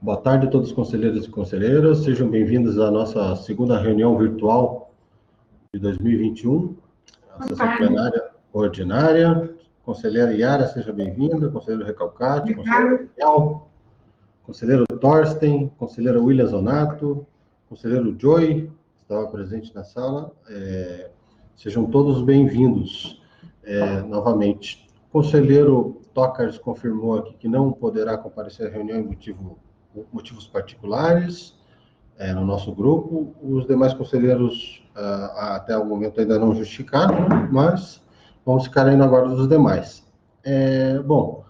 Boa tarde a todos os conselheiros e conselheiras, sejam bem-vindos à nossa segunda reunião virtual de 2021, a sessão plenária ordinária. Conselheira Yara, seja bem-vinda, conselheiro Recalcati, conselheiro Miguel, conselheiro Thorsten, conselheira William Zonato, conselheiro Joy, que estava presente na sala, sejam todos bem-vindos novamente. O conselheiro Tocars confirmou aqui que não poderá comparecer à reunião em motivos particulares no nosso grupo. Os demais conselheiros, até o momento, ainda não justificaram, mas vamos ficar aí na guarda dos demais. Bom,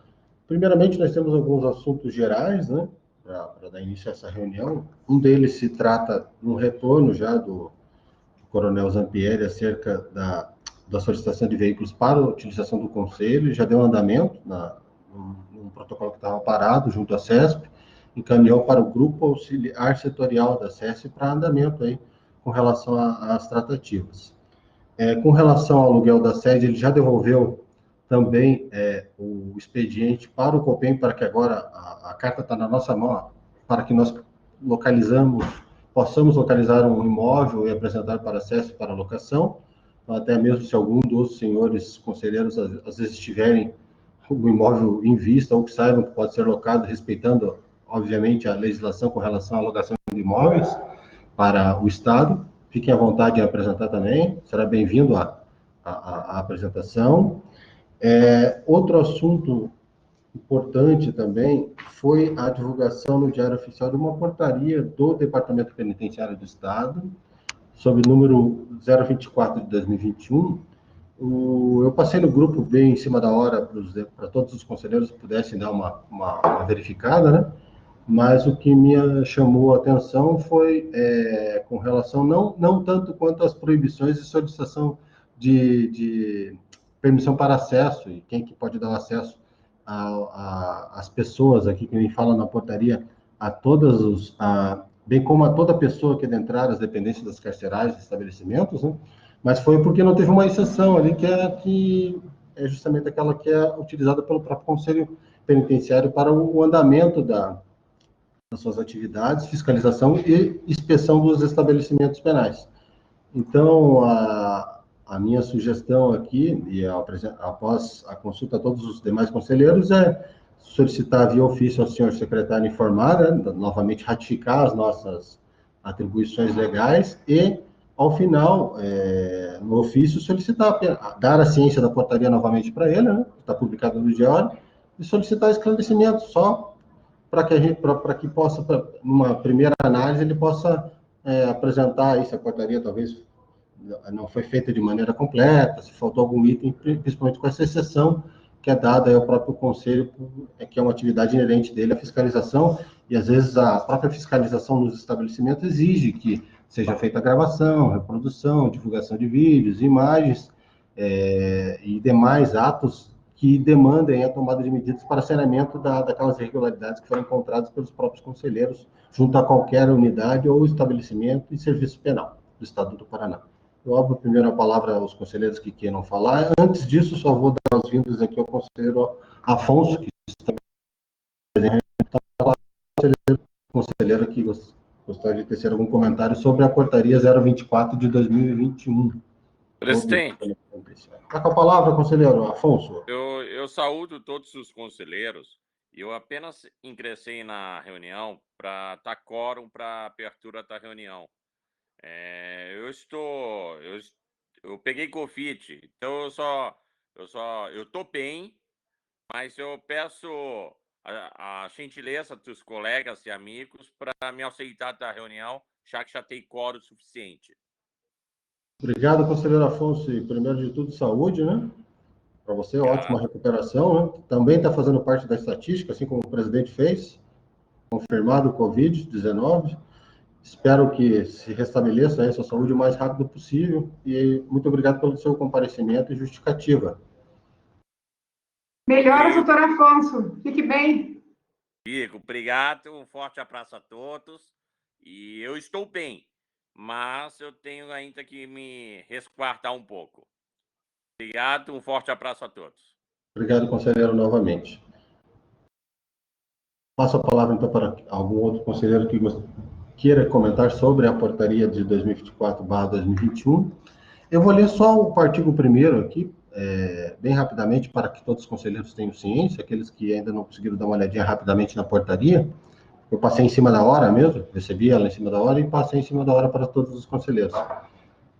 primeiramente, nós temos alguns assuntos gerais, né, para dar início a essa reunião. Um deles se trata de um retorno já do Coronel Zampieri acerca da solicitação de veículos para a utilização do Conselho. Já deu andamento num protocolo que estava parado junto à CESP, encaminhou para o Grupo Auxiliar Setorial da CESP para andamento aí com relação às tratativas. Com relação ao aluguel da sede, ele já devolveu também o expediente para o COPEM, para que agora a carta está na nossa mão, para que nós possamos localizar um imóvel e apresentar para acesso para locação, até mesmo se algum dos senhores conselheiros às vezes tiverem o imóvel em vista ou que saibam que pode ser locado, respeitando, obviamente, a legislação com relação à locação de imóveis para o Estado. Fiquem à vontade em apresentar também, será bem-vindo a apresentação. Outro assunto importante também foi a divulgação no Diário Oficial de uma portaria do Departamento Penitenciário do Estado, sob o número 024 de 2021. Eu passei no grupo bem em cima da hora para todos os conselheiros que pudessem dar uma verificada, né? Mas o que me chamou a atenção foi com relação, não tanto quanto às proibições de solicitação de permissão para acesso, e quem que pode dar acesso às pessoas aqui, que nem fala na portaria, bem como a toda pessoa que adentrar as dependências das carcerais e estabelecimentos, né? Mas foi porque não teve uma exceção ali, que é justamente aquela que é utilizada pelo próprio Conselho Penitenciário para o andamento das suas atividades, fiscalização e inspeção dos estabelecimentos penais. Então, a minha sugestão aqui, e após a consulta a todos os demais conselheiros, é solicitar via ofício ao senhor secretário informar, né, novamente ratificar as nossas atribuições legais e, ao final, no ofício, solicitar, dar a ciência da portaria novamente para ele, né, que está publicado no Diário, e solicitar esclarecimento só para que possa, numa primeira análise, ele possa apresentar aí se a portaria talvez não foi feita de maneira completa, se faltou algum item, principalmente com essa exceção que é dada ao próprio Conselho, que é uma atividade inerente dele, a fiscalização, e às vezes a própria fiscalização nos estabelecimentos exige que seja feita a gravação, reprodução, divulgação de vídeos, imagens e demais atos que demandem a tomada de medidas para saneamento daquelas irregularidades que foram encontradas pelos próprios conselheiros junto a qualquer unidade ou estabelecimento e serviço penal do Estado do Paraná. Eu abro primeiro a palavra aos conselheiros que queiram falar. Antes disso, só vou dar as vindas aqui ao conselheiro Afonso, que está presente, conselheiro que gostaria de tecer algum comentário sobre a portaria 024 de 2021. Presidente, Está com a palavra, conselheiro Afonso. eu saúdo todos os conselheiros. Eu apenas ingressei na reunião para dar quórum para a abertura da reunião. Eu peguei Covid, então eu tô bem, mas eu peço a gentileza dos colegas e amigos para me aceitar da reunião, já que já tem quórum suficiente. Obrigado, conselheiro Afonso. E, primeiro de tudo, saúde, né? Para você, ótima recuperação, né? Também está fazendo parte da estatística, assim como o presidente fez, confirmado o Covid-19. Espero que se restabeleça a sua saúde o mais rápido possível. E muito obrigado pelo seu comparecimento e justificativa. Melhoras, doutor Afonso. Fique bem. Obrigado, um forte abraço a todos. E eu estou bem, mas eu tenho ainda que me resguardar um pouco. Obrigado, um forte abraço a todos. Obrigado, conselheiro, novamente. Passo a palavra, então, para algum outro conselheiro que queira comentar sobre a portaria de 2024/2021. Eu vou ler só o artigo 1º aqui, bem rapidamente, para que todos os conselheiros tenham ciência, aqueles que ainda não conseguiram dar uma olhadinha rapidamente na portaria. Eu passei em cima da hora mesmo, recebi ela em cima da hora e passei em cima da hora para todos os conselheiros.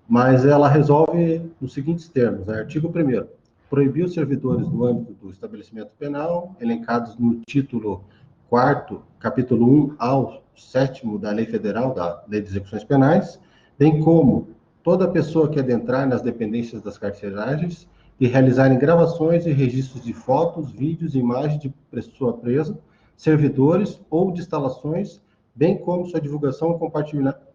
Mas ela resolve nos seguintes termos, né? Artigo 1º. Proibir os servidores do âmbito do estabelecimento penal, elencados no título 4º, capítulo 1 ao 7º da Lei Federal, da Lei de Execuções Penais, bem como toda pessoa que adentrar nas dependências das carceragens e realizarem gravações e registros de fotos, vídeos e imagens de pessoa presa, servidores ou de instalações, bem como sua divulgação e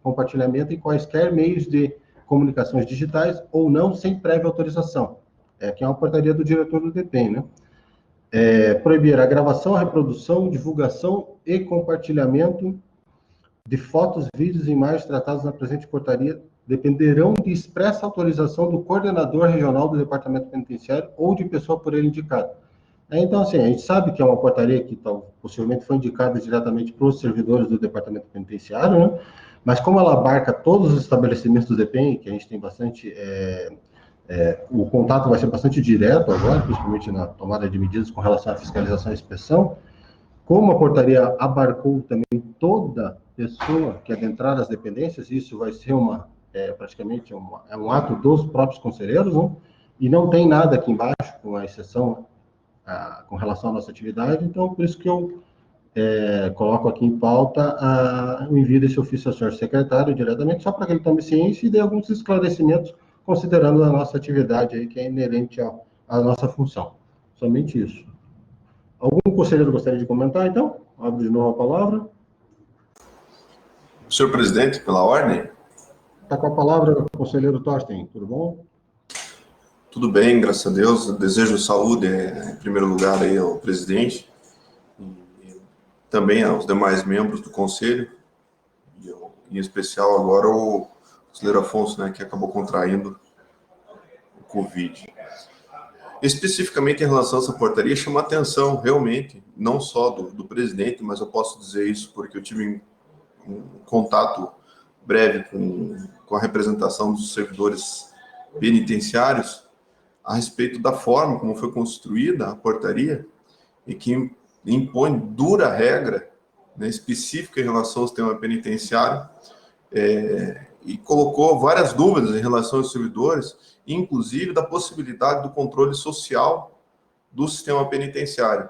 compartilhamento em quaisquer meios de comunicações digitais ou não, sem prévia autorização. Que é uma portaria do diretor do DEPEN, né? Proibir a gravação, a reprodução, divulgação e compartilhamento de fotos, vídeos e imagens tratados na presente portaria dependerão de expressa autorização do coordenador regional do Departamento Penitenciário ou de pessoa por ele indicada. Então, assim, a gente sabe que é uma portaria que possivelmente foi indicada diretamente para os servidores do Departamento Penitenciário, né? Mas como ela abarca todos os estabelecimentos do DEPEN, que a gente tem bastante... o contato vai ser bastante direto agora, principalmente na tomada de medidas com relação à fiscalização e inspeção, como a portaria abarcou também toda pessoa que adentrar as dependências, isso vai ser praticamente um ato dos próprios conselheiros, né? E não tem nada aqui embaixo, com a exceção com relação à nossa atividade, então por isso que eu coloco aqui em pauta o envio desse ofício ao senhor secretário diretamente, só para que ele tome ciência e dê alguns esclarecimentos, considerando a nossa atividade aí, que é inerente à nossa função. Somente isso. Algum conselheiro gostaria de comentar, então? Abro de novo a palavra. Senhor presidente, pela ordem. Está com a palavra o conselheiro Torsten, tudo bom? Tudo bem, graças a Deus. Eu desejo saúde, em primeiro lugar, aí ao presidente e também aos demais membros do conselho, e em especial agora o conselheiro Afonso, né, que acabou contraindo o Covid. Especificamente em relação a essa portaria, chama atenção, realmente, não só do presidente, mas eu posso dizer isso porque eu tive um contato breve com a representação dos servidores penitenciários a respeito da forma como foi construída a portaria e que impõe dura regra, né, específica em relação ao sistema penitenciário, e colocou várias dúvidas em relação aos servidores, inclusive da possibilidade do controle social do sistema penitenciário,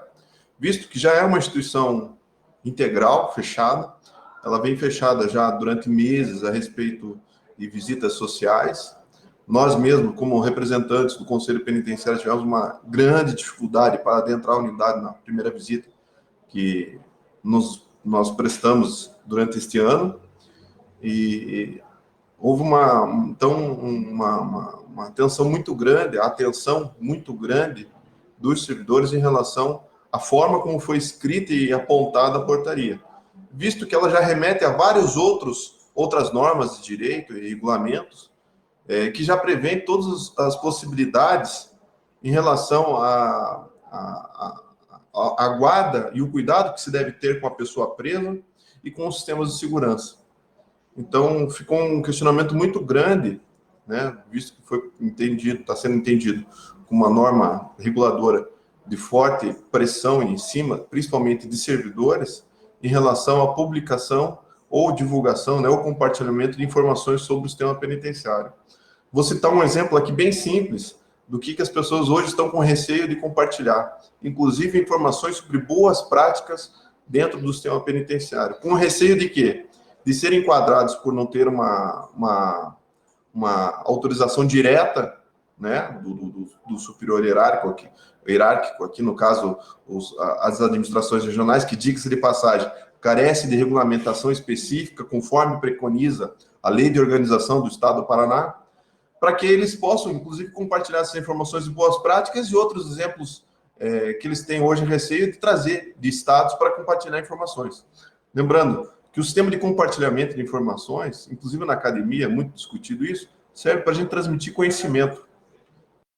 visto que já é uma instituição integral, fechada. Ela vem fechada já durante meses a respeito de visitas sociais. Nós mesmos, como representantes do Conselho Penitenciário, tivemos uma grande dificuldade para adentrar a unidade na primeira visita que nós prestamos durante este ano. E houve uma atenção muito grande, a atenção muito grande dos servidores em relação à forma como foi escrita e apontada a portaria, visto que ela já remete a várias outras normas de direito e regulamentos que já prevêem todas as possibilidades em relação à guarda e o cuidado que se deve ter com a pessoa presa e com os sistemas de segurança. Então, ficou um questionamento muito grande, né, visto que foi entendido, está sendo entendido como uma norma reguladora de forte pressão em cima, principalmente de servidores, em relação à publicação ou divulgação, né, ou compartilhamento de informações sobre o sistema penitenciário. Vou citar um exemplo aqui bem simples do que as pessoas hoje estão com receio de compartilhar, inclusive informações sobre boas práticas dentro do sistema penitenciário. Com receio de quê? De serem enquadrados por não ter uma autorização direta, né, do superior hierárquico aqui, no caso, as administrações regionais, que, diga-se de passagem, carece de regulamentação específica, conforme preconiza a Lei de Organização do Estado do Paraná, para que eles possam, inclusive, compartilhar essas informações de boas práticas e outros exemplos que eles têm hoje receio de trazer de estados para compartilhar informações. Lembrando que o sistema de compartilhamento de informações, inclusive na academia, é muito discutido isso, serve para a gente transmitir conhecimento.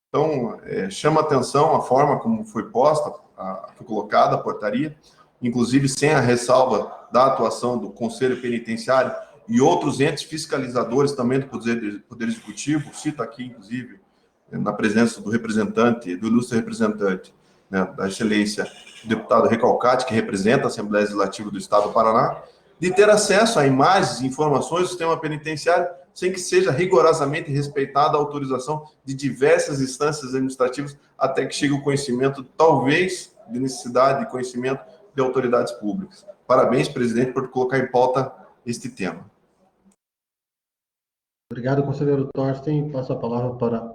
Então, chama atenção a forma como foi posta, foi colocada a portaria, inclusive sem a ressalva da atuação do Conselho Penitenciário e outros entes fiscalizadores também do Poder Executivo, cito aqui, inclusive, na presença do representante, do ilustre representante, né, da excelência, o deputado Recalcati, que representa a Assembleia Legislativa do Estado do Paraná, de ter acesso a imagens e informações do sistema penitenciário sem que seja rigorosamente respeitada a autorização de diversas instâncias administrativas até que chegue o conhecimento, talvez, de necessidade de conhecimento de autoridades públicas. Parabéns, presidente, por colocar em pauta este tema. Obrigado, conselheiro Thorsten. Passo a palavra para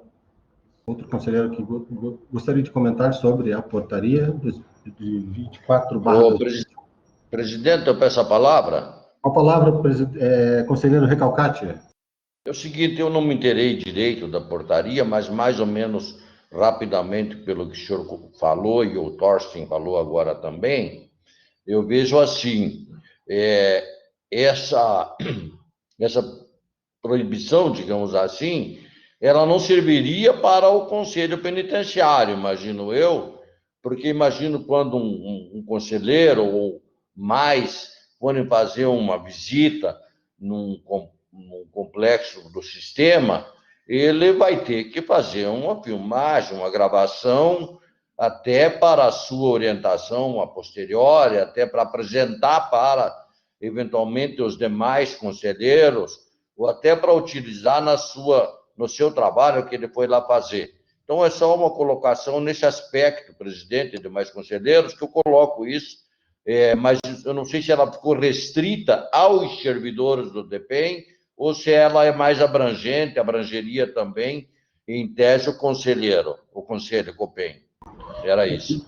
outro conselheiro que gostaria de comentar sobre a portaria de 24 Ô, presidente, eu peço a palavra. Com a palavra, conselheiro Recalcati. É o seguinte, eu não me inteirei direito da portaria, mas mais ou menos rapidamente, pelo que o senhor falou e o Thorsten falou agora também, eu vejo assim, essa proibição, digamos assim, ela não serviria para o Conselho Penitenciário, imagino eu, porque imagino quando um conselheiro ou mais forem fazer uma visita num complexo do sistema, ele vai ter que fazer uma filmagem, uma gravação, até para a sua orientação a posteriori, até para apresentar para, eventualmente, os demais conselheiros, ou até para utilizar no seu trabalho que ele foi lá fazer. Então, é só uma colocação nesse aspecto, presidente e demais conselheiros, que eu coloco isso, mas eu não sei se ela ficou restrita aos servidores do DEPEN ou se ela é mais abrangente, abrangeria também, em tese, o conselho COPEN. Era isso.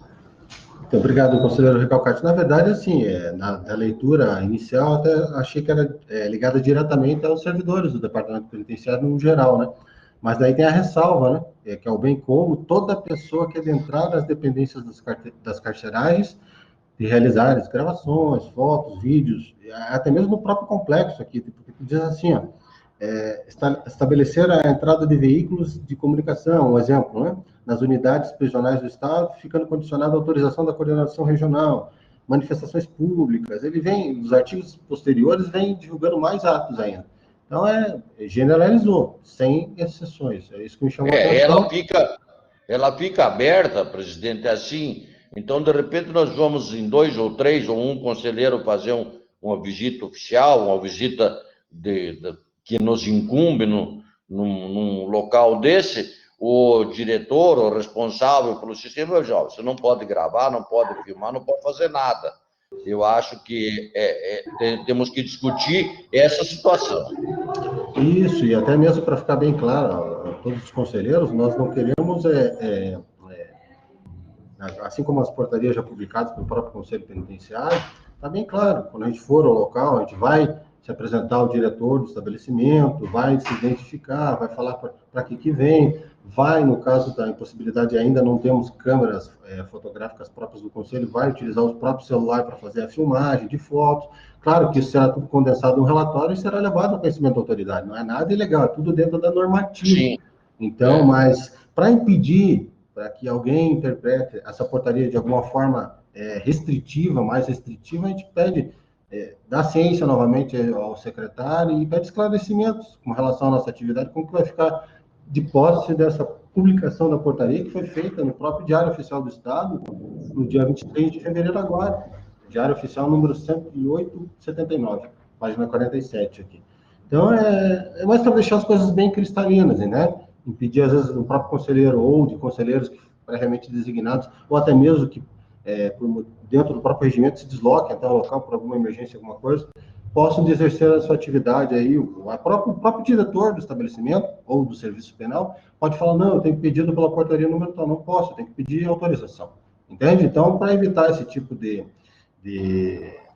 Muito obrigado, conselheiro Recalcati. Na verdade, assim, na leitura inicial, até achei que era ligada diretamente aos servidores do Departamento Penitenciário no geral, né? Mas daí tem a ressalva, né? Que é o bem como toda pessoa que adentrar nas dependências das carceragens de realizar as gravações, fotos, vídeos, até mesmo no próprio complexo aqui, porque diz assim, ó, estabelecer a entrada de veículos de comunicação, um exemplo, né? Nas unidades prisionais do Estado, ficando condicionado à autorização da coordenação regional, manifestações públicas, ele vem, os artigos posteriores, vem divulgando mais atos ainda. Então, generalizou, sem exceções, é isso que me chamou a atenção. Ela fica aberta, presidente, assim, então, de repente, nós vamos em 2 ou 3 ou um conselheiro fazer uma visita oficial, uma visita que nos incumbe num local desse, o diretor, o responsável pelo sistema, diz, você não pode gravar, não pode filmar, não pode fazer nada. Eu acho que temos que discutir essa situação. Isso, e até mesmo para ficar bem claro a todos os conselheiros, nós não queremos, assim como as portarias já publicadas pelo próprio Conselho Penitenciário, está bem claro, quando a gente for ao local, a gente vai se apresentar ao diretor do estabelecimento, vai se identificar, vai falar para que vem, vai, no caso da impossibilidade, ainda não temos câmeras fotográficas próprias do Conselho, vai utilizar os próprios celulares para fazer a filmagem de fotos. Claro que isso será tudo condensado no relatório e será levado ao conhecimento da autoridade. Não é nada ilegal, é tudo dentro da normativa. Sim. Então, mas para impedir, para que alguém interprete essa portaria de alguma forma restritiva, mais restritiva, a gente pede da ciência novamente ao secretário e pede esclarecimentos com relação à nossa atividade, como que vai ficar de posse dessa publicação da portaria que foi feita no próprio Diário Oficial do Estado, no dia 23 de fevereiro agora, Diário Oficial número 108/79, página 47 aqui. Então, é mais para deixar as coisas bem cristalinas, né? Impedir, às vezes, do próprio conselheiro ou de conselheiros previamente designados, ou até mesmo que dentro do próprio regimento se desloquem até o local por alguma emergência, alguma coisa, possam exercer a sua atividade aí. O próprio diretor do estabelecimento ou do serviço penal pode falar, não, eu tenho pedido pela portaria número tal, não posso, eu tenho que pedir autorização. Entende? Então, para evitar esse tipo de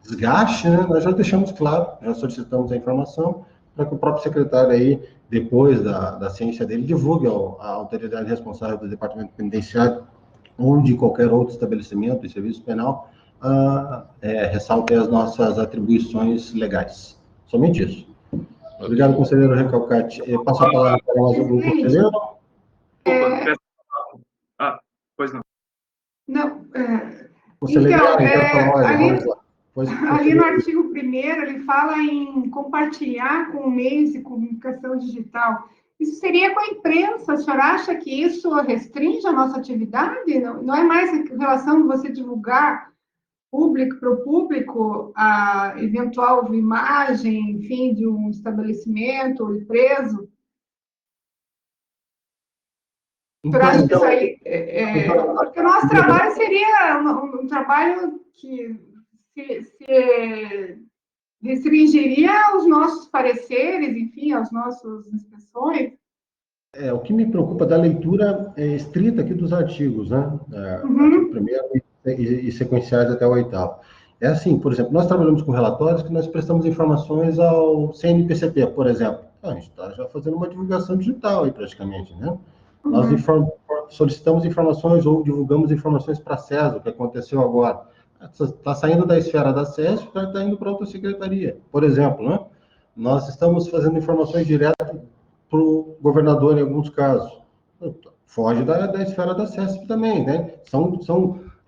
desgaste, né, nós já deixamos claro, já solicitamos a informação para que o próprio secretário aí, depois da ciência dele, divulgue a autoridade responsável do Departamento Penitenciário ou de qualquer outro estabelecimento de serviço penal, ressalte as nossas atribuições legais. Somente isso. Obrigado, conselheiro Recalcati. Passo a palavra para mais algum conselheiro. Pois não. Não, conselheiro Então, quer falar, olha, ali, vamos lá. Pois, ali no artigo 1º, ele fala em compartilhar com meios de comunicação digital. Isso seria com a imprensa? O senhor acha que isso restringe a nossa atividade? Não é mais em relação de você divulgar para o público a eventual imagem, enfim, de um estabelecimento ou empresa? O senhor acha que isso aí... porque o nosso trabalho seria um trabalho que se restringiria aos nossos pareceres, enfim, às nossas inspeções. O que me preocupa da leitura estrita aqui dos artigos, né? Artigo 1º e sequenciais até o 8º. É assim, por exemplo, nós trabalhamos com relatórios que nós prestamos informações ao CNPCP, por exemplo. A gente está já fazendo uma divulgação digital aí, praticamente, né? Nós solicitamos informações ou divulgamos informações para a SES, o que aconteceu agora. Está saindo da esfera da SES, está indo para outra secretaria. Por exemplo, né? Nós estamos fazendo informações diretas para o governador em alguns casos. Foge da esfera da CESP também, né? São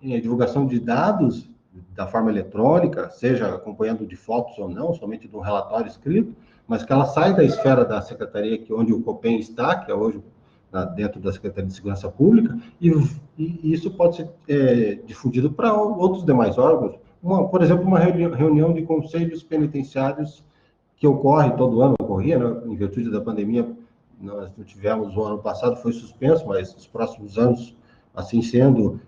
divulgação de dados da forma eletrônica, seja acompanhando de fotos ou não, somente de um relatório escrito, mas que ela sai da esfera da secretaria, onde o COPEN está, que é hoje dentro da Secretaria de Segurança Pública, e isso pode ser difundido para outros demais órgãos. Por exemplo, uma reunião de conselhos penitenciários que ocorre todo ano, ocorria, né? Em virtude da pandemia, nós não tivemos, o ano passado foi suspenso, mas nos próximos anos, assim sendo,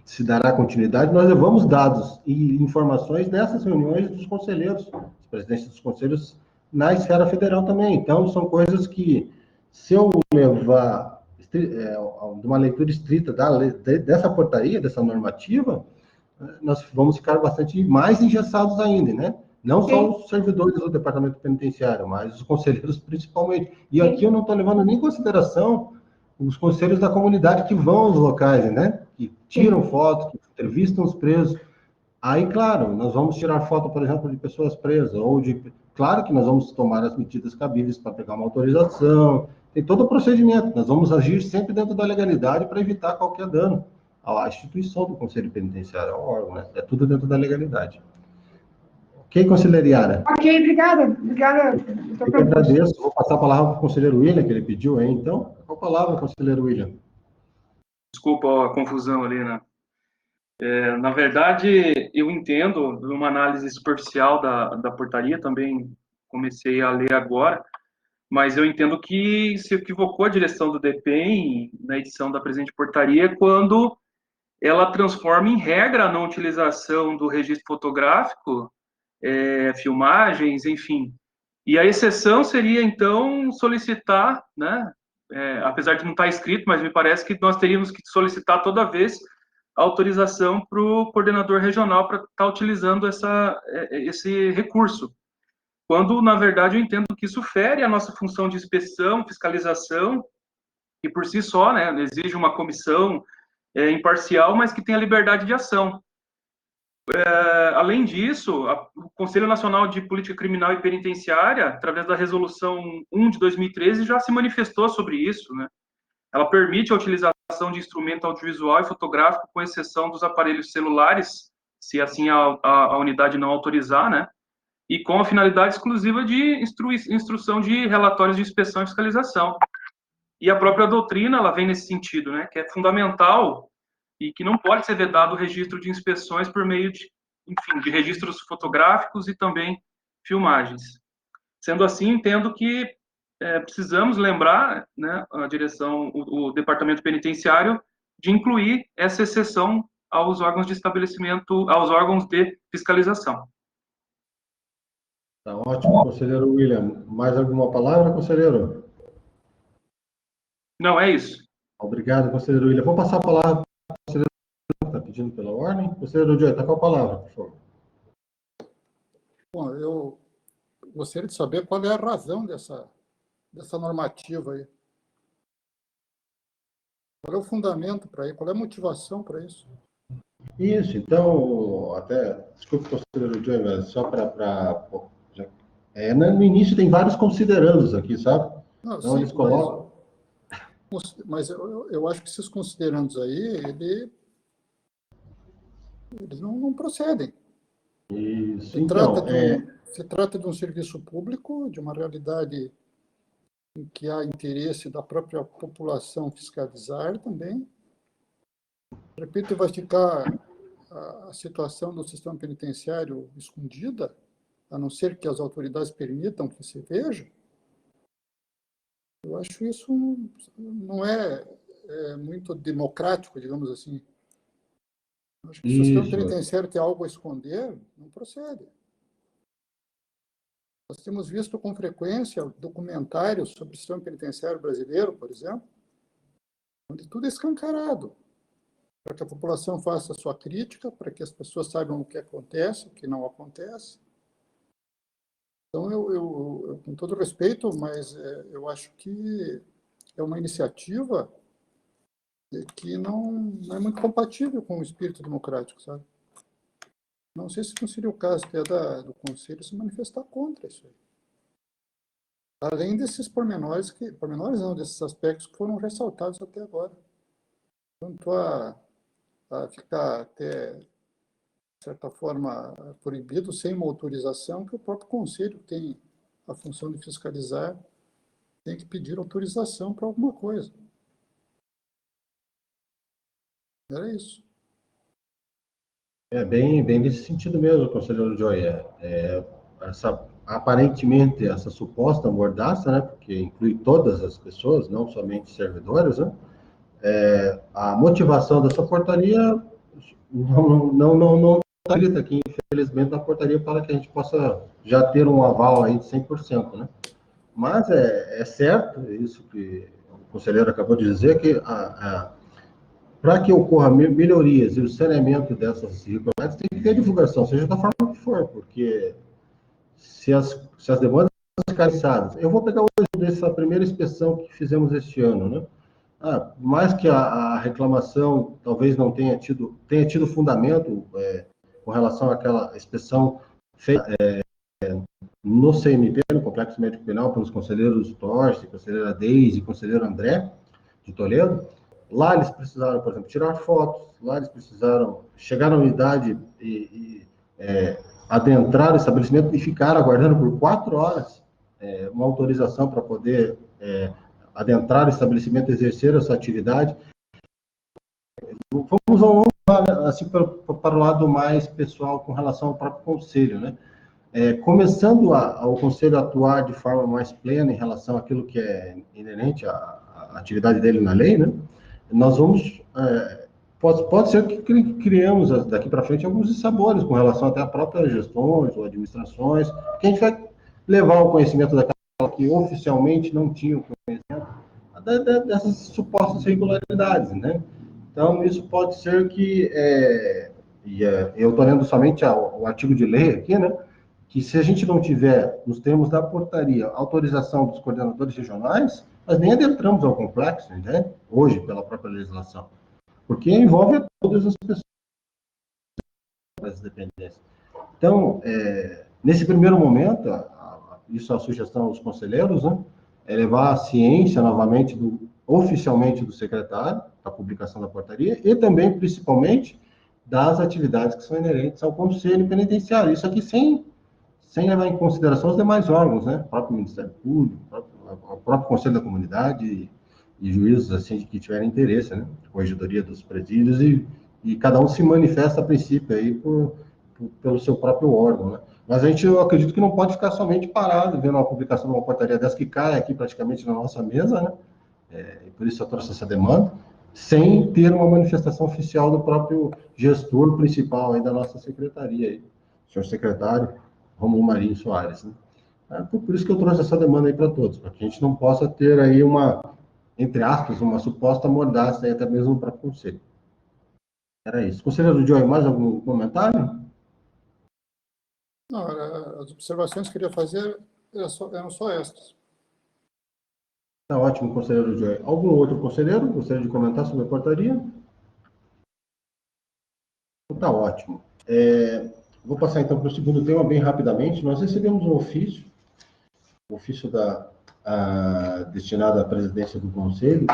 se dará continuidade. Nós levamos dados e informações dessas reuniões dos conselheiros, dos presidentes dos conselhos, na esfera federal também. Então, são coisas que, se eu levar de uma leitura estrita dessa portaria, dessa normativa, nós vamos ficar bastante mais engessados ainda, né? Não só os servidores do departamento penitenciário, mas os conselheiros principalmente. E aqui eu não estou levando nem em consideração os conselheiros da comunidade que vão aos locais, né? Que tiram fotos, que entrevistam os presos. Aí, claro, nós vamos tirar foto, por exemplo, de pessoas presas, ou de... Claro que nós vamos tomar as medidas cabíveis para pegar uma autorização, tem todo o procedimento. Nós vamos agir sempre dentro da legalidade para evitar qualquer dano à instituição do Conselho Penitenciário, ao órgão, né? É tudo dentro da legalidade. Ok, conselheira Yara? Ok, obrigada. Obrigada. Eu que agradeço. Vou passar a palavra para o conselheiro William, que ele pediu aí, então. Com a palavra, conselheiro William. Desculpa a confusão ali, né? Na verdade, eu entendo, numa análise superficial da portaria, também comecei a ler agora, mas eu entendo que se equivocou a direção do DPEM na edição da presente portaria quando ela transforma em regra a não utilização do registro fotográfico, filmagens, enfim. E a exceção seria, então, solicitar, né, apesar de não estar escrito, mas me parece que nós teríamos que solicitar toda vez a autorização para o coordenador regional para estar utilizando esse recurso. Quando, na verdade, eu entendo que isso fere a nossa função de inspeção, fiscalização, e por si só, né, exige uma comissão imparcial, mas que tenha liberdade de ação. Além disso, o Conselho Nacional de Política Criminal e Penitenciária, através da Resolução 1 de 2013, já se manifestou sobre isso, né? Ela permite a utilização de instrumento audiovisual e fotográfico, com exceção dos aparelhos celulares, se assim a unidade não autorizar, né? E com a finalidade exclusiva de instrução de relatórios de inspeção e fiscalização. E a própria doutrina, ela vem nesse sentido, né? Que é fundamental e que não pode ser vedado o registro de inspeções por meio de, enfim, de registros fotográficos e também filmagens. Sendo assim, entendo que precisamos lembrar, né, a direção, o departamento penitenciário, de incluir essa exceção aos órgãos de estabelecimento, aos órgãos de fiscalização. Tá ótimo, conselheiro William. Mais alguma palavra, conselheiro? Não, é isso. Obrigado, conselheiro William. Vou passar a palavra para o conselheiro que está pedindo pela ordem. Conselheiro Joy, está com a palavra, por favor. Bom, eu gostaria de saber qual é a razão dessa normativa aí. Qual é o fundamento para isso? Qual é a motivação para isso? Isso, então, até, desculpe, conselheiro Joy, mas só para... no início tem vários considerandos aqui, sabe? Não, então, sim, eles colocam... Mas eu acho que esses considerandos aí, eles não procedem. Isso, Se trata de um serviço público, de uma realidade em que há interesse da própria população fiscalizar também. Repito, vai ficar a situação do sistema penitenciário escondida, a não ser que as autoridades permitam que se veja. Eu acho isso não é muito democrático, digamos assim. Eu acho que se o sistema penitenciário tem algo a esconder, não procede. Nós temos visto com frequência documentários sobre o sistema penitenciário brasileiro, por exemplo, onde tudo é escancarado, para que a população faça a sua crítica, para que as pessoas saibam o que acontece, o que não acontece. Então, eu com todo respeito, mas eu acho que é uma iniciativa que não é muito compatível com o espírito democrático, sabe? Não sei se não seria o caso até do Conselho se manifestar contra isso aí. Além desses pormenores não, desses aspectos que foram ressaltados até agora. Quanto a ficar até, de certa forma, proibido sem uma autorização, que o próprio Conselho tem a função de fiscalizar, tem que pedir autorização para alguma coisa. Era isso. É bem nesse sentido mesmo, conselheiro Joy. Aparentemente, essa suposta mordaça, né, porque inclui todas as pessoas, não somente servidores, né, a motivação dessa portaria não está escrita aqui, infelizmente, na portaria para que a gente possa já ter um aval aí de 100%, né? Mas é certo, isso que o conselheiro acabou de dizer, que para que ocorra melhorias e o saneamento dessas irregularidades, tem que ter divulgação, seja da forma que for, porque se as demandas ficarem cansadas, eu vou pegar hoje dessa primeira inspeção que fizemos este ano, né? Mais que a reclamação talvez não tenha tido fundamento com relação àquela inspeção feita no CMP, no Complexo Médico Penal, pelos conselheiros Torce, conselheira Deise e conselheiro André de Toledo. Lá eles precisaram, por exemplo, tirar fotos, lá eles precisaram chegar na unidade e adentrar o estabelecimento e ficar aguardando por 4 horas uma autorização para poder adentrar o estabelecimento, exercer a sua atividade. Vamos assim, para o lado mais pessoal com relação ao próprio conselho, né? Começando o conselho a atuar de forma mais plena em relação àquilo que é inerente à atividade dele na lei, né? Nós vamos, pode ser que criemos daqui para frente alguns dissabores com relação até a próprias gestões ou administrações, que a gente vai levar o conhecimento daquela que oficialmente não tinha o conhecimento dessas supostas irregularidades, né? Então, isso pode ser que, eu estou lendo somente o artigo de lei aqui, né? Que se a gente não tiver, nos termos da portaria, autorização dos coordenadores regionais, nós nem adentramos ao complexo, né? Hoje, pela própria legislação. Porque envolve todas as pessoas das dependências. Então, nesse primeiro momento, isso é a sugestão aos conselheiros, né? É levar a ciência novamente oficialmente do secretário, da publicação da portaria, e também, principalmente, das atividades que são inerentes ao Conselho Penitenciário. Isso aqui sem levar em consideração os demais órgãos, né? O próprio Ministério Público, o próprio Conselho da Comunidade e juízes, assim, que tiverem interesse, né? Corregedoria dos presídios e cada um se manifesta a princípio aí pelo seu próprio órgão, né? Mas eu acredito que não pode ficar somente parado vendo uma publicação de uma portaria dessa que cai aqui praticamente na nossa mesa, né? E por isso eu trouxe essa demanda, sem ter uma manifestação oficial do próprio gestor principal aí da nossa secretaria, aí, o senhor secretário Romulo Marinho Soares, né? Por isso que eu trouxe essa demanda aí para todos, para que a gente não possa ter aí entre aspas, uma suposta mordaça aí até mesmo para o conselho. Era isso. Conselheiro Joy, mais algum comentário? Não, as observações que eu queria fazer eram só estas. Tá ótimo, conselheiro Joy. Algum outro conselheiro gostaria de comentar sobre a portaria? Tá ótimo. Vou passar então para o segundo tema bem rapidamente. Nós recebemos um ofício destinado à presidência do Conselho,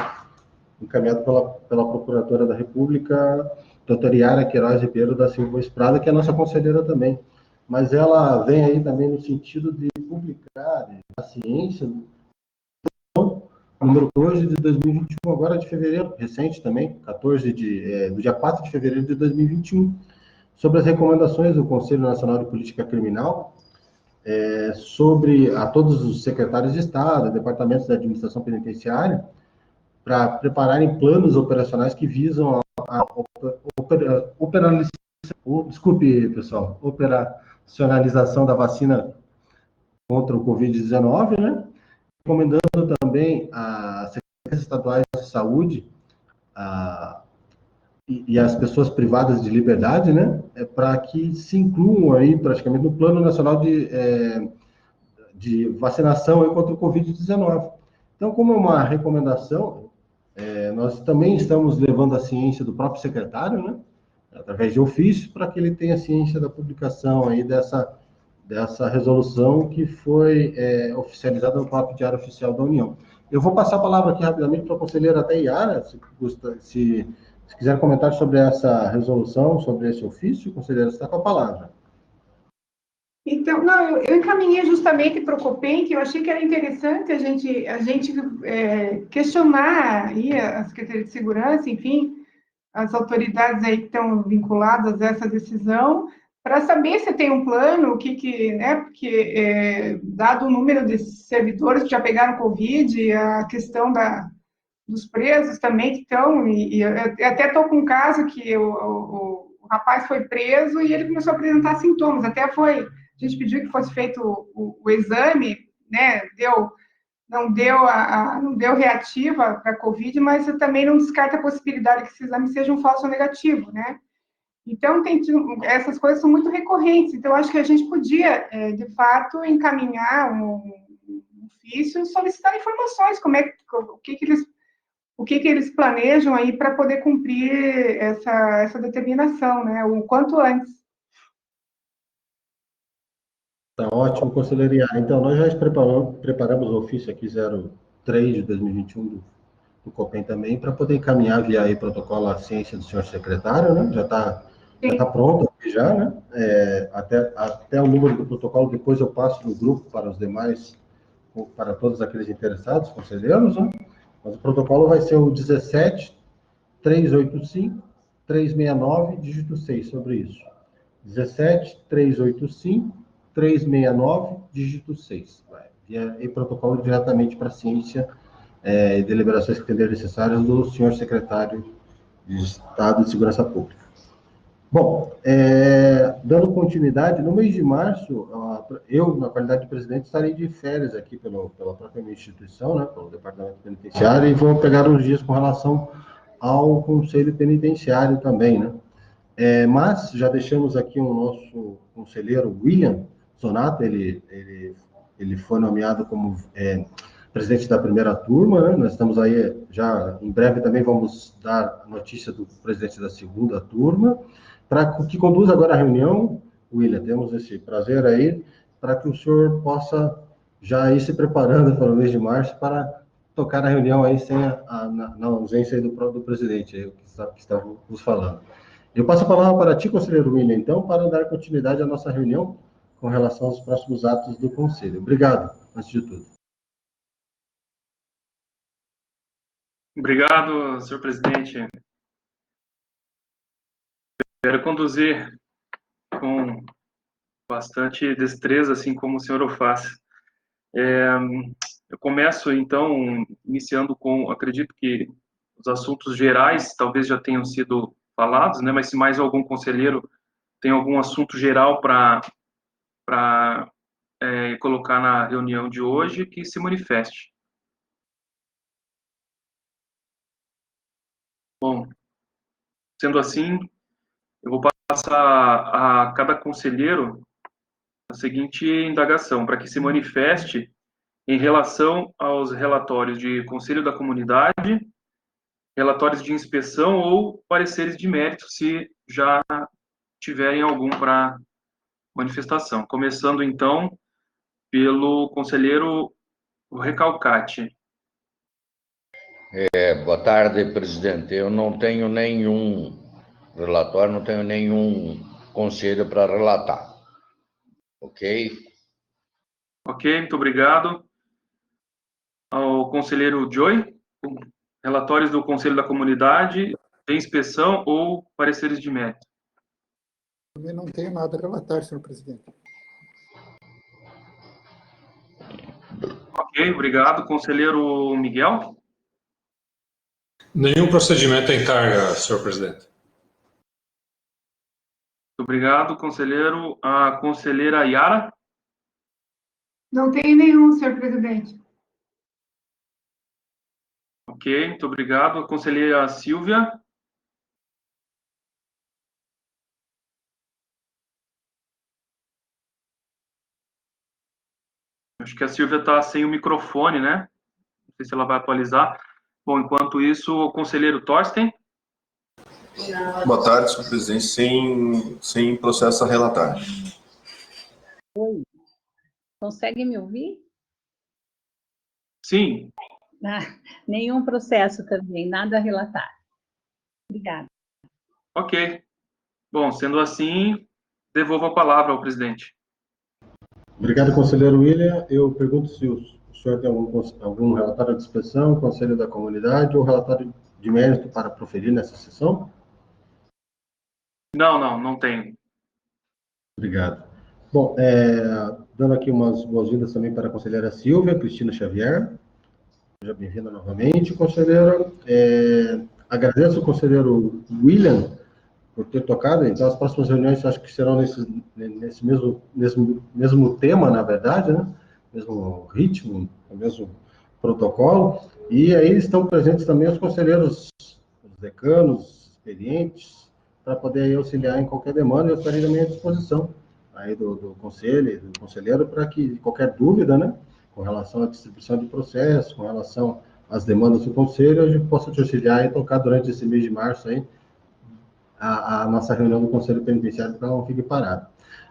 encaminhado pela Procuradora da República, doutora Yara Queiroz Ribeiro da Silva Estrada, que é nossa conselheira também. Mas ela vem aí também no sentido de publicar a ciência, número 14 de 2021, agora de fevereiro, recente também, do dia 4 de fevereiro de 2021, sobre as recomendações do Conselho Nacional de Política Criminal, sobre a todos os secretários de Estado, departamentos da administração penitenciária, para prepararem planos operacionais que visam operacionalização da vacina contra o Covid-19, né? Recomendando também às secretarias estaduais de saúde e as pessoas privadas de liberdade, né, para que se incluam aí praticamente no Plano Nacional de vacinação aí contra o Covid-19. Então, como é uma recomendação, nós também estamos levando a ciência do próprio secretário, né, através de ofício, para que ele tenha ciência da publicação aí dessa resolução que foi oficializada no próprio Diário Oficial da União. Eu vou passar a palavra aqui rapidamente para a conselheira até Yara, se quiser comentar sobre essa resolução, sobre esse ofício, conselheira, você está com a palavra. Então, não, eu encaminhei justamente para o COPEN, que eu achei que era interessante a gente questionar aí a Secretaria de Segurança, enfim, as autoridades aí que estão vinculadas a essa decisão, para saber se tem um plano, né, porque dado o número de servidores que já pegaram Covid, a questão dos presos também que estão, e eu até estou com um caso que o rapaz foi preso e ele começou a apresentar sintomas, a gente pediu que fosse feito o exame, né, não deu reativa para a Covid, mas também não descarta a possibilidade que esse exame seja um falso negativo, né? Então, essas coisas são muito recorrentes, então acho que a gente podia, de fato, encaminhar um ofício e solicitar informações, o que eles planejam aí para poder cumprir essa determinação, né, o quanto antes. Tá ótimo, conselheira Yara. Então, nós já preparamos o ofício aqui 03 de 2021 do COPEN também, para poder encaminhar via aí protocolo à ciência do senhor secretário, né? Já está pronto aqui já, né? Até o número do protocolo, depois eu passo no grupo para os demais, para todos aqueles interessados, conselheiros, né? Mas o protocolo vai ser o 17.385.369, dígito 6, sobre isso. 17.385.369, dígito 6. E protocolo diretamente para a ciência e deliberações que entenderem necessárias do senhor secretário de Estado de Segurança Pública. Bom, dando continuidade, no mês de março, eu, na qualidade de presidente, estarei de férias aqui pela própria minha instituição, né, pelo Departamento Penitenciário, e vou pegar uns dias com relação ao Conselho Penitenciário também, né. Mas já deixamos aqui o nosso conselheiro William Zonato, ele foi nomeado como presidente da primeira turma, né? Nós estamos aí, já em breve também vamos dar notícia do presidente da segunda turma, para que conduza agora a reunião. William, temos esse prazer aí, para que o senhor possa já ir se preparando para o mês de março para tocar a reunião aí sem na ausência aí do presidente, aí, que estávamos falando. Eu passo a palavra para ti, conselheiro William, então, para dar continuidade à nossa reunião com relação aos próximos atos do Conselho. Obrigado, antes de tudo. Obrigado, senhor presidente. Quero conduzir com bastante destreza, assim como o senhor o faz. Eu começo, então, iniciando com, acredito que os assuntos gerais talvez já tenham sido falados, né? Mas se mais algum conselheiro tem algum assunto geral para colocar na reunião de hoje, que se manifeste. Bom, sendo assim, eu vou passar a cada conselheiro a seguinte indagação, para que se manifeste em relação aos relatórios de Conselho da Comunidade, relatórios de inspeção ou pareceres de mérito, se já tiverem algum para manifestação. Começando, então, pelo conselheiro Recalcati. Boa tarde, presidente. Eu não tenho nenhum relatório, não tenho nenhum conselho para relatar. Ok? Ok, muito obrigado. Ao conselheiro Joy, relatórios do Conselho da Comunidade, de inspeção ou pareceres de mérito. Também não tenho nada a relatar, senhor presidente. Ok, obrigado. Conselheiro Miguel? Nenhum procedimento em carga, senhor presidente. Muito obrigado, conselheiro. A conselheira Yara? Não tem nenhum, senhor presidente. Ok, muito obrigado. A conselheira Silvia? Acho que a Silvia está sem o microfone, né? Não sei se ela vai atualizar. Bom, enquanto isso, o conselheiro Thorsten? Boa tarde, senhor presidente. Sem processo a relatar. Oi, consegue me ouvir? Sim. Ah, nenhum processo também, nada a relatar. Obrigada. Ok. Bom, sendo assim, devolvo a palavra ao presidente. Obrigado, conselheiro William. Eu pergunto se o senhor tem algum relatório de inspeção, conselho da comunidade ou relatório de mérito para proferir nessa sessão? Não tenho. Obrigado. Bom, dando aqui umas boas-vindas também para a conselheira Silvia Cristina Xavier. Seja bem-vinda novamente, conselheira. Agradeço ao conselheiro William por ter tocado. Então, as próximas reuniões acho que serão nesse mesmo tema, na verdade, né? Mesmo ritmo, o mesmo protocolo. E aí estão presentes também os conselheiros, os decanos, experientes, para poder aí auxiliar em qualquer demanda. Eu estarei à minha disposição aí do conselho e do conselheiro para que qualquer dúvida, né, com relação à distribuição de processos, com relação às demandas do conselho, a gente possa te auxiliar e tocar durante esse mês de março aí a nossa reunião do Conselho Penitenciário para não fique parado.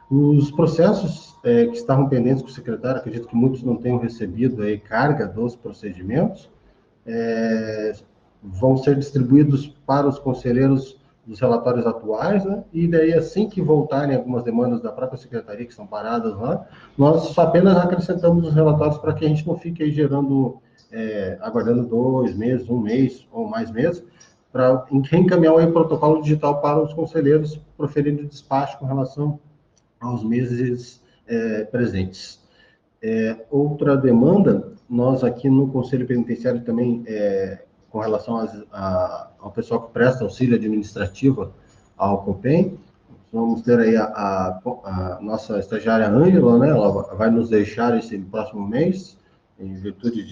Os processos que estavam pendentes com o secretário, acredito que muitos não tenham recebido aí carga dos procedimentos, vão ser distribuídos para os conselheiros dos relatórios atuais, né? E daí, assim que voltarem algumas demandas da própria secretaria que estão paradas lá, nós só apenas acrescentamos os relatórios para que a gente não fique aí gerando, aguardando 2 meses, 1 mês ou mais meses, para encaminhar o protocolo digital para os conselheiros proferindo despacho com relação aos meses presentes. Outra demanda, nós aqui no Conselho Penitenciário também, com relação ao pessoal que presta auxílio administrativo ao COPEN, vamos ter aí a nossa estagiária Ângela, né? Ela vai nos deixar esse próximo mês, em virtude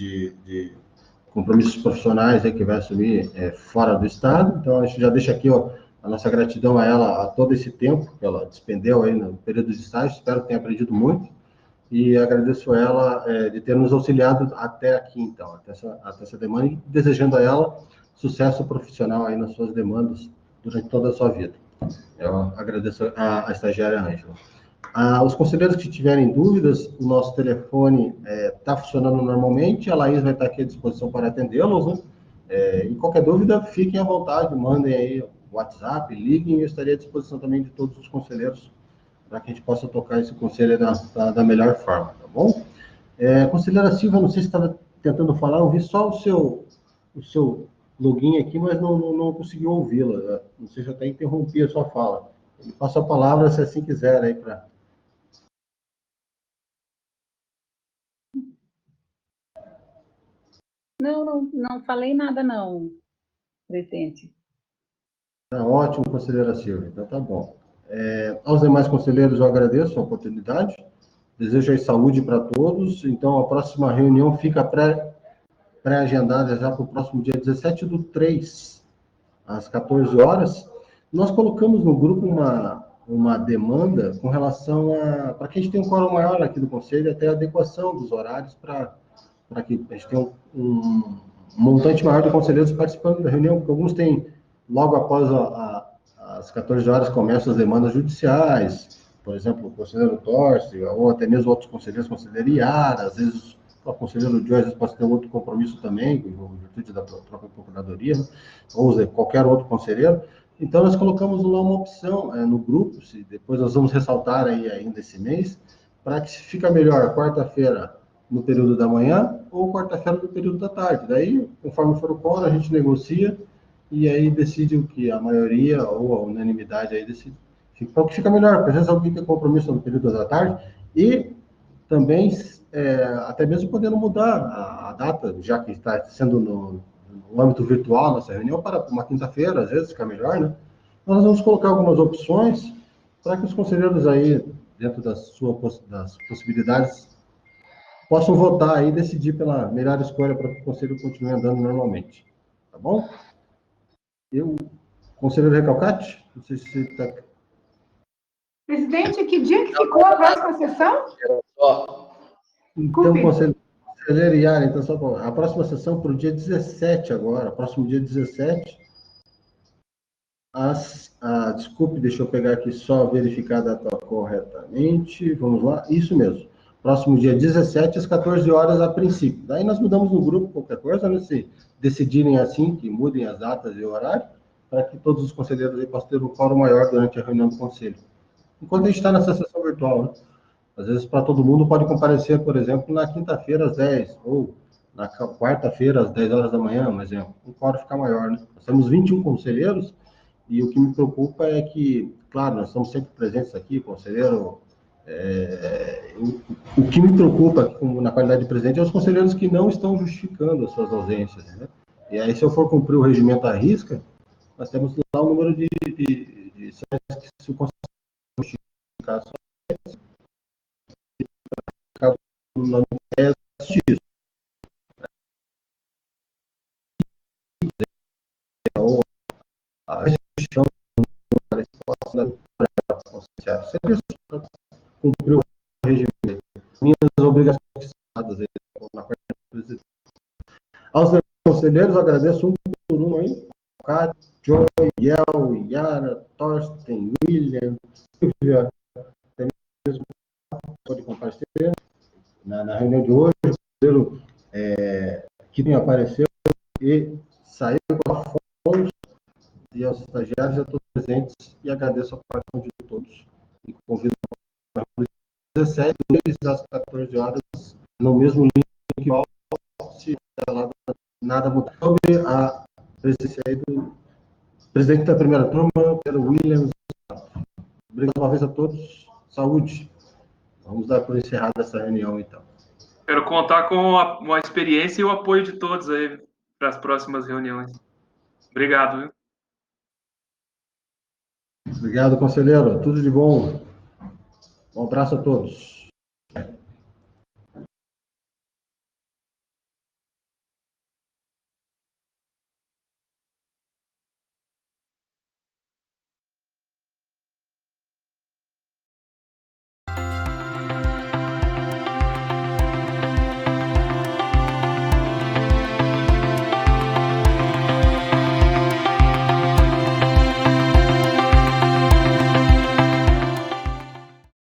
de compromissos profissionais aí que vai assumir fora do estado. Então, a gente já deixa aqui a nossa gratidão a ela a todo esse tempo que ela despendeu aí no período de estágio. Espero que tenha aprendido muito e agradeço a ela de ter nos auxiliado até aqui, então, até essa demanda, e desejando a ela sucesso profissional aí nas suas demandas durante toda a sua vida. Eu agradeço a estagiária Ângela. Os conselheiros que tiverem dúvidas, o nosso telefone está funcionando normalmente, a Laís vai estar aqui à disposição para atendê-los, né? E qualquer dúvida, fiquem à vontade, mandem aí o WhatsApp, liguem, eu estarei à disposição também de todos os conselheiros para que a gente possa tocar esse conselho da melhor forma, tá bom? Conselheira Silva, não sei se estava tentando falar, eu vi só o seu login aqui, mas não consegui ouvi-la. Não sei se eu até interrompi a sua fala. Eu passo a palavra, se assim quiser, aí para... Não falei nada não, presidente. Tá ótimo, conselheira Silva, então tá bom. Aos demais conselheiros, eu agradeço a oportunidade, desejo aí saúde para todos, então a próxima reunião fica pré-agendada já para o próximo dia 17/3, às 14 horas. Nós colocamos no grupo uma demanda com relação para que a gente tenha um quórum maior aqui do Conselho, até a adequação dos horários para que a gente tenha um montante maior de conselheiros participando da reunião, porque alguns têm, logo após as 14 horas, começam as demandas judiciais, por exemplo, o conselheiro Torce, ou até mesmo outros conselheiros, conselheiro Iara, às vezes o conselheiro Joy, às vezes pode ter outro compromisso também, em virtude da própria procuradoria, né? Ou qualquer outro conselheiro. Então, nós colocamos lá uma opção no grupo, se depois nós vamos ressaltar aí ainda esse mês, para que se fica melhor quarta-feira no período da manhã ou quarta-feira no período da tarde. Daí, conforme for o quórum, a gente negocia e aí decide o que a maioria ou a unanimidade aí decide. Então, que fica melhor, porque às vezes alguém tem compromisso no período da tarde e também, até mesmo podendo mudar a data, já que está sendo no âmbito virtual nossa reunião, para uma quinta-feira, às vezes fica melhor, né? Então, nós vamos colocar algumas opções para que os conselheiros aí, dentro das possibilidades, possam votar aí e decidir pela melhor escolha para que o conselho continue andando normalmente. Tá bom? Conselheiro Recalcati, não sei se você está... Presidente, que dia que ficou a próxima sessão? Então, conselheiro Yara, então, só a próxima sessão para o dia 17 agora, próximo dia 17, desculpe, deixa eu pegar aqui só verificar a data corretamente, vamos lá, isso mesmo, próximo dia 17, às 14 horas a princípio. Daí nós mudamos no grupo qualquer coisa, né, se decidirem assim, que mudem as datas e o horário, para que todos os conselheiros aí possam ter um quórum maior durante a reunião do conselho. Enquanto a gente está nessa sessão virtual, né? Às vezes, para todo mundo, pode comparecer, por exemplo, na quinta-feira às 10, ou na quarta-feira às 10 horas da manhã, um exemplo. O quórum fica maior, né? Nós temos 21 conselheiros, e o que me preocupa é que, claro, nós estamos sempre presentes aqui, conselheiro. O que me preocupa na qualidade de presidente é os conselheiros que não estão justificando as suas ausências, né? E aí, se eu for cumprir o regimento à risca, nós temos lá o número de sessões que se o conselheiro justificar a sua não é isso. Ou a gestão da resposta sempre cumpriu o regimento. Minhas obrigações na parte do presidente. Aos conselheiros, agradeço um por um aí. Cátia, Joy, Yel, Yara, Thorsten, William, Silvia, até mesmo pode comparecer na reunião de hoje, o conselheiro que apareceu e saiu com a fonte, e aos estagiários já estão presentes e agradeço a participação de todos. E convido para o 17, às 14 horas, no mesmo link que se nada mudar. Sobre a presidência aí do presidente da primeira turma, Pedro Williams. Obrigado uma vez a todos. Saúde. Vamos dar por encerrada essa reunião, então. Quero contar com a experiência e o apoio de todos aí para as próximas reuniões. Obrigado, viu? Obrigado, conselheiro. Tudo de bom. Um abraço a todos.